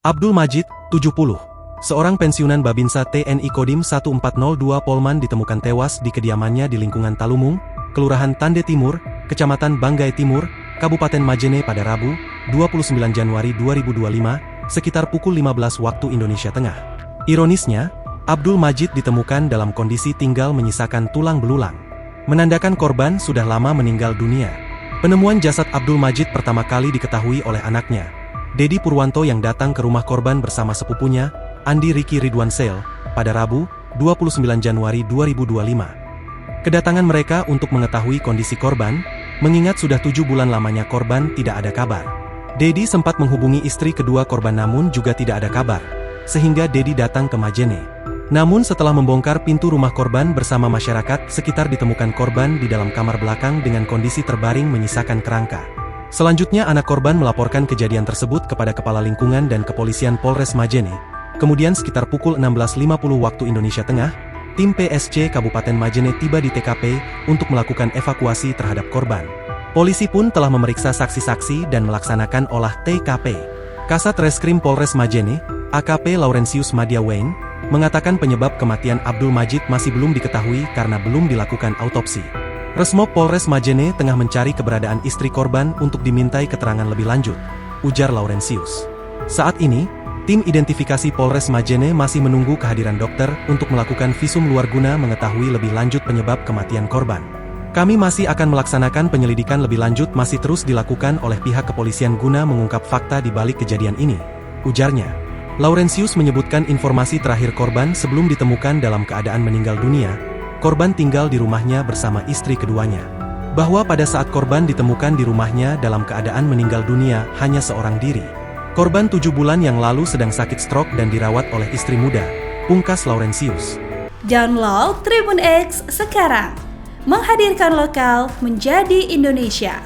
Abdul Majid, 70. Seorang pensiunan Babinsa TNI Kodim 1402 Polman ditemukan tewas di kediamannya di lingkungan Talumung, Kelurahan Tande Timur, Kecamatan Banggai Timur, Kabupaten Majene pada Rabu, 29 Januari 2025, sekitar pukul 15 waktu Indonesia Tengah. Ironisnya, Abdul Majid ditemukan dalam kondisi tinggal menyisakan tulang belulang, menandakan korban sudah lama meninggal dunia. Penemuan jasad Abdul Majid pertama kali diketahui oleh anaknya, Dedi Purwanto, yang datang ke rumah korban bersama sepupunya, Andi Riki Ridwan Sale, pada Rabu, 29 Januari 2025. Kedatangan mereka untuk mengetahui kondisi korban, mengingat sudah 7 bulan lamanya korban tidak ada kabar. Dedi sempat menghubungi istri kedua korban namun juga tidak ada kabar, sehingga Dedi datang ke Majene. Namun setelah membongkar pintu rumah korban bersama masyarakat sekitar, ditemukan korban di dalam kamar belakang dengan kondisi terbaring menyisakan kerangka. Selanjutnya anak korban melaporkan kejadian tersebut kepada Kepala Lingkungan dan Kepolisian Polres Majene. Kemudian sekitar pukul 16.50 waktu Indonesia Tengah, tim PSC Kabupaten Majene tiba di TKP untuk melakukan evakuasi terhadap korban. Polisi pun telah memeriksa saksi-saksi dan melaksanakan olah TKP. Kasat Reskrim Polres Majene, AKP Laurentius Madia Wayne, mengatakan penyebab kematian Abdul Majid masih belum diketahui karena belum dilakukan autopsi. Resmob Polres Majene tengah mencari keberadaan istri korban untuk dimintai keterangan lebih lanjut, ujar Laurentius. Saat ini, tim identifikasi Polres Majene masih menunggu kehadiran dokter untuk melakukan visum luar guna mengetahui lebih lanjut penyebab kematian korban. Kami masih akan melaksanakan penyelidikan lebih lanjut, masih terus dilakukan oleh pihak kepolisian guna mengungkap fakta di balik kejadian ini, ujarnya. Laurentius menyebutkan informasi terakhir korban sebelum ditemukan dalam keadaan meninggal dunia. Korban tinggal di rumahnya bersama istri keduanya. Bahwa pada saat korban ditemukan di rumahnya dalam keadaan meninggal dunia hanya seorang diri. Korban 7 bulan yang lalu sedang sakit stroke dan dirawat oleh istri muda, pungkas Laurentius. Download Tribun X sekarang, menghadirkan lokal menjadi Indonesia.